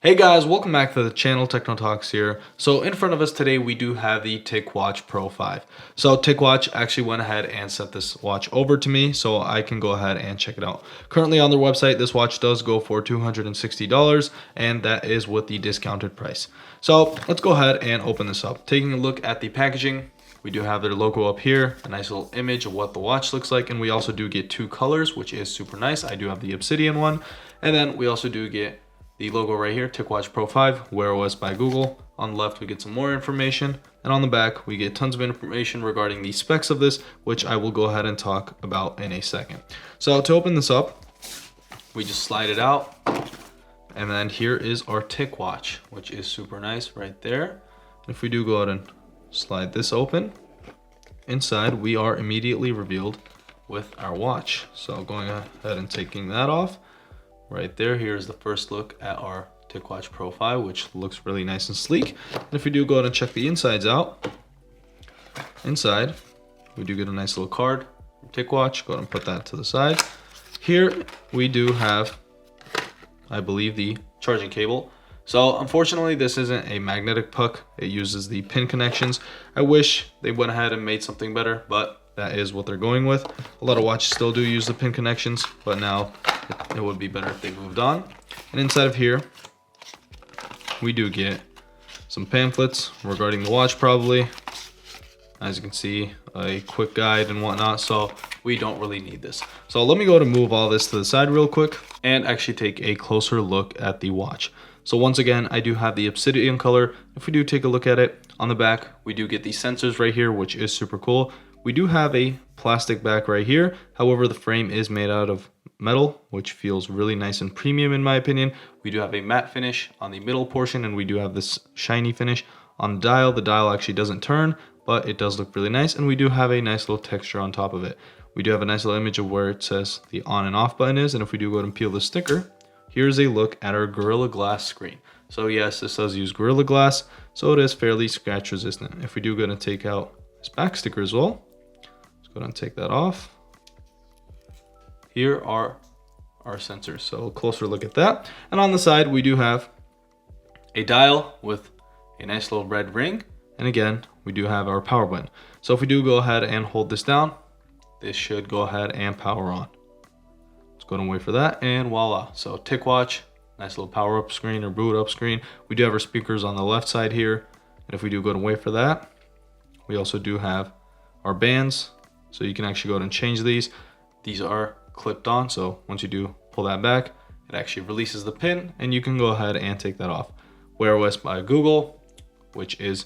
Hey guys, welcome back to the channel. Techno Talks here. So in front of us today we do have the TicWatch Pro 5. So TicWatch actually went ahead and sent this watch over to me so I can go ahead and check it out. Currently on their website this watch does go for $260 and that is with the discounted price. So let's go ahead and open this up. Taking a look at the packaging, we do have their logo up here, a nice little image of what the watch looks like, and we also do get two colors, which is super nice. I do have the obsidian one, and then we also do get the logo right here, TicWatch Pro 5, Wear OS by Google. On the left, we get some more information. And on the back, we get tons of information regarding the specs of this, which I will go ahead and talk about in a second. So to open this up, we just slide it out. And then here is our TicWatch, which is super nice right there. If we do go ahead and slide this open, inside we are immediately revealed with our watch. So going ahead and taking that off. Right there, here's the first look at our TicWatch Pro 5, which looks really nice and sleek. And if we do go ahead and check the insides out, inside, we do get a nice little card from TicWatch. Go ahead and put that to the side. Here, we do have, I believe, the charging cable. So unfortunately, this isn't a magnetic puck. It uses the pin connections. I wish they went ahead and made something better, but that is what they're going with. A lot of watches still do use the pin connections, but now it would be better if they moved on. And inside of here, we do get some pamphlets regarding the watch probably. As you can see, a quick guide and whatnot, so we don't really need this. So let me go to move all this to the side real quick and actually take a closer look at the watch. So once again, I do have the obsidian color. If we do take a look at it, on the back, we do get the sensors right here, which is super cool. We do have a plastic back right here. However, the frame is made out of metal, which feels really nice and premium in my opinion. We do have a matte finish on the middle portion, and we do have this shiny finish on the dial. The dial actually doesn't turn, but it does look really nice, and we do have a nice little texture on top of it. We do have a nice little image of where it says the on and off button is, and if we do go ahead and peel the sticker, here's a look at our Gorilla Glass screen. So yes, this does use Gorilla Glass, so it is fairly scratch resistant. If we do go ahead and take out this back sticker as well, go ahead and take that off. Here are our sensors. So a closer look at that. And on the side, we do have a dial with a nice little red ring. And again, we do have our power button. So if we do go ahead and hold this down, this should go ahead and power on. Let's go ahead and wait for that, and voila. So TicWatch, nice little power up screen or boot up screen. We do have our speakers on the left side here. And if we do go ahead and wait for that, we also do have our bands. So you can actually go ahead and change these. These are clipped on, so once you do pull that back, it actually releases the pin, and you can go ahead and take that off. Wear OS by Google, which is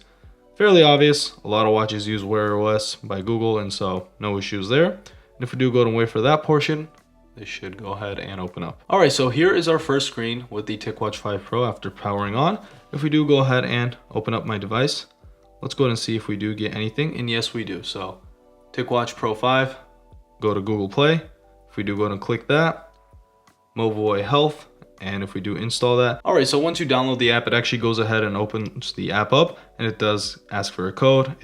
fairly obvious. A lot of watches use Wear OS by Google, and so no issues there. And if we do go ahead and wait for that portion, this should go ahead and open up. All right, so here is our first screen with the TicWatch 5 Pro after powering on. If we do go ahead and open up my device, let's go ahead and see if we do get anything, and yes, we do. So TicWatch Pro 5, go to Google Play. If we do go ahead and click that, Mobvoi Health, and if we do install that. All right, so once you download the app, it actually goes ahead and opens the app up, and it does ask for a code.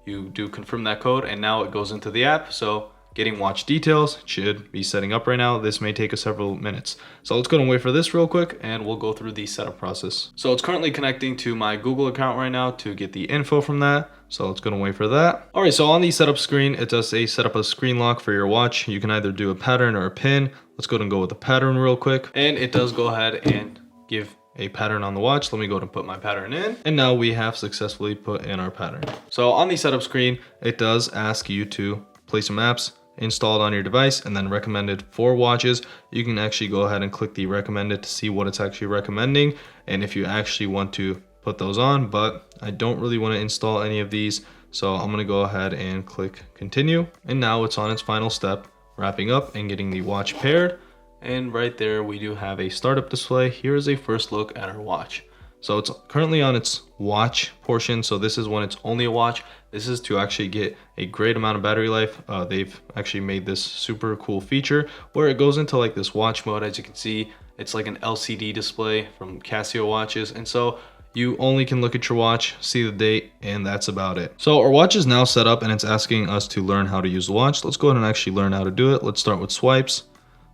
You do confirm that code, and now it goes into the app. So getting watch details should be setting up right now. This may take us several minutes. So let's go and wait for this real quick, and we'll go through the setup process. So it's currently connecting to my Google account right now to get the info from that. So let's go and wait for that. All right, so on the setup screen, it does say set up a screen lock for your watch. You can either do a pattern or a pin. Let's go ahead and go with the pattern real quick. And it does go ahead and give a pattern on the watch. Let me go ahead and put my pattern in. And now we have successfully put in our pattern. So on the setup screen, it does ask you to play some apps installed on your device and then recommended for watches. You can actually go ahead and click the recommended to see what it's actually recommending, and if you actually want to put those on, but I don't really want to install any of these, so I'm going to go ahead and click continue. And now it's on its final step, wrapping up and getting the watch paired. And right there we do have a startup display. Here is a first look at our watch. So it's currently on its watch portion. So this is when it's only a watch. This is to actually get a great amount of battery life. They've actually made this super cool feature where it goes into like this watch mode. As you can see, it's like an LCD display from Casio watches. And so you only can look at your watch, see the date, and that's about it. So our watch is now set up and it's asking us to learn how to use the watch. Let's go ahead and actually learn how to do it. Let's start with swipes.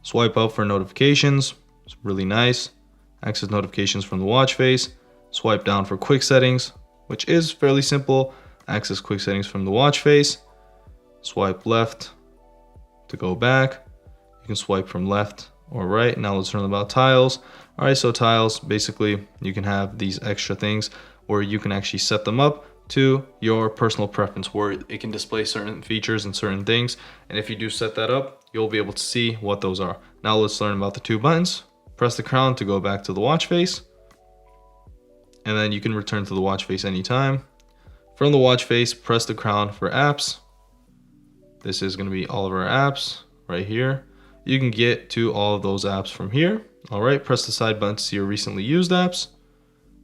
Swipe up for notifications. It's really nice. access notifications from the watch face, swipe down for quick settings, which is fairly simple, access quick settings from the watch face, swipe left to go back. You can swipe from left or right. Now let's learn about tiles. All right, so tiles, basically you can have these extra things where you can actually set them up to your personal preference, where it can display certain features and certain things. And if you do set that up, you'll be able to see what those are. Now let's learn about the two buttons. Press the crown to go back to the watch face, and then you can return to the watch face anytime. From the watch face, press the crown for apps. This is going to be all of our apps right here. You can get to all of those apps from here. All right, press the side button to see your recently used apps,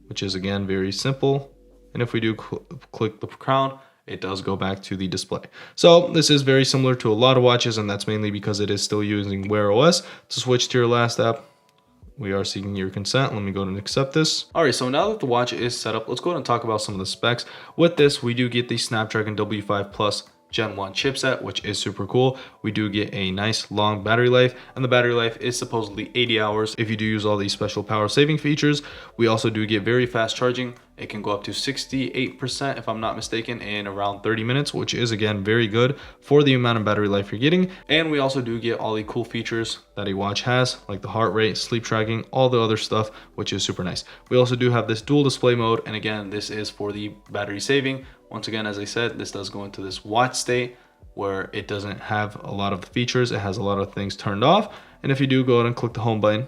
which is again very simple. And if we do click the crown, it does go back to the display. So this is very similar to a lot of watches, and that's mainly because it is still using Wear OS. To switch to your last app, we are seeking your consent. Let me go and accept this. All right, so now that the watch is set up, let's go ahead and talk about some of the specs. With this, we do get the Snapdragon W5 Plus Gen 1 chipset, which is super cool. We do get a nice long battery life, and the battery life is supposedly 80 hours if you do use all these special power saving features. We also do get very fast charging. It can go up to 68% if I'm not mistaken in around 30 minutes, which is again very good for the amount of battery life you're getting. And we also do get all the cool features that a watch has, like the heart rate, sleep tracking, all the other stuff, which is super nice. We also do have this dual display mode, and again, this is for the battery saving. Once again, as I said, this does go into this watch state where it doesn't have a lot of the features. It has a lot of things turned off. And if you do go ahead and click the home button,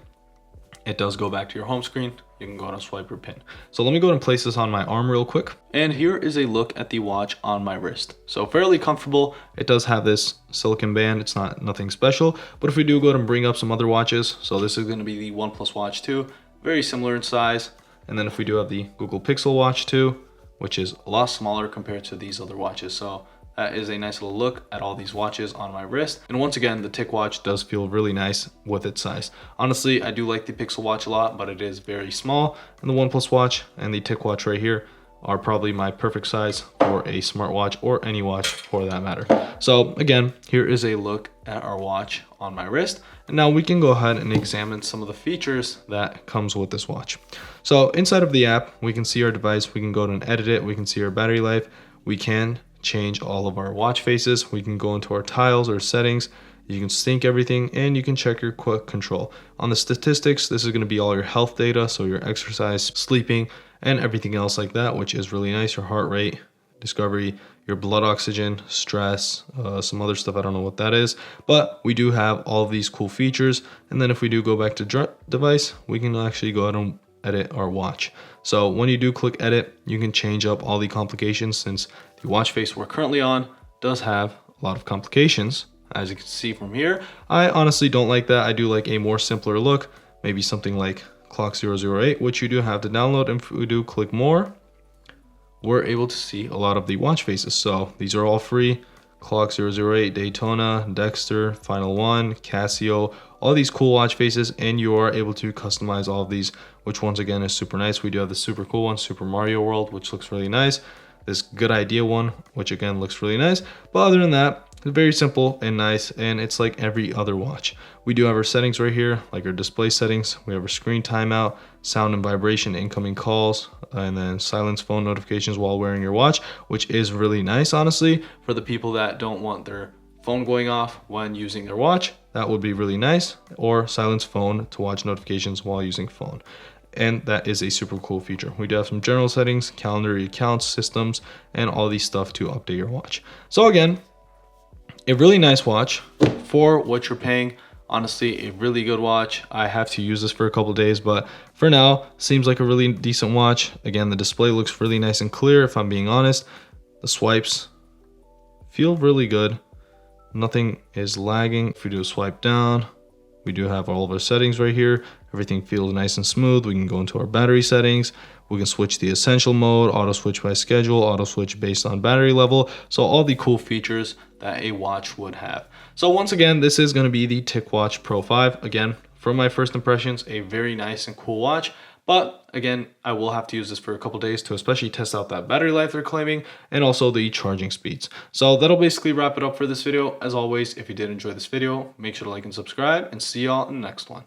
it does go back to your home screen. You can go ahead and swipe your pin. So let me go ahead and place this on my arm real quick. And here is a look at the watch on my wrist. So fairly comfortable. It does have this silicone band. It's not nothing special. But if we do go ahead and bring up some other watches, so this is going to be the OnePlus Watch 2, very similar in size. And then if we do have the Google Pixel Watch 2, which is a lot smaller compared to these other watches. So that is a nice little look at all these watches on my wrist. And once again, the TicWatch does feel really nice with its size. Honestly, I do like the Pixel Watch a lot, but it is very small. And the OnePlus Watch and the TicWatch right here are probably my perfect size for a smartwatch or any watch for that matter. So again, here is a look at our watch on my wrist. And now we can go ahead and examine some of the features that comes with this watch. So inside of the app, we can see our device. We can go ahead and edit it. We can see our battery life. We can change all of our watch faces. We can go into our tiles or settings. You can sync everything, and you can check your quick control. On the statistics, this is going to be all your health data, so your exercise, sleeping, and everything else like that, which is really nice. Your heart rate, discovery, your blood oxygen, stress, some other stuff. I don't know what that is, but we do have all of these cool features. And then if we do go back to device, we can actually go ahead and edit our watch. So when you do click edit, you can change up all the complications, since the watch face we're currently on does have a lot of complications. As you can see from here, I honestly don't like that. I do like a more simpler look, maybe something like clock 008, which you do have to download. And if we do click more, we're able to see a lot of the watch faces. So these are all free: clock 008, Daytona, Dexter, Final One, Casio, all these cool watch faces, and you are able to customize all of these, which once again is super nice. We do have the super cool one, Super Mario World, which looks really nice. This Good Idea one, which again looks really nice. But other than that, it's very simple and nice, and it's like every other watch. We do have our settings right here, like our display settings. We have our screen timeout, sound and vibration, incoming calls, and then silence phone notifications while wearing your watch, which is really nice, honestly, for the people that don't want their phone going off when using their watch. That would be really nice. Or silence phone to watch notifications while using phone. And that is a super cool feature. We do have some general settings, calendar, accounts, systems, and all these stuff to update your watch. So again, a really nice watch for what you're paying. Honestly, a really good watch. I have to use this for a couple days, but for now, seems like a really decent watch. Again, the display looks really nice and clear, if I'm being honest. The swipes feel really good. Nothing is lagging. If we do a swipe down, we do have all of our settings right here. Everything feels nice and smooth. We can go into our battery settings. We can switch the essential mode, auto switch by schedule, auto switch based on battery level. So all the cool features that a watch would have. So once again, this is going to be the TicWatch Pro 5. Again, from my first impressions, a very nice and cool watch. But again, I will have to use this for a couple days to especially test out that battery life they're claiming, and also the charging speeds. So that'll basically wrap it up for this video. As always, if you did enjoy this video, make sure to like and subscribe, and see y'all in the next one.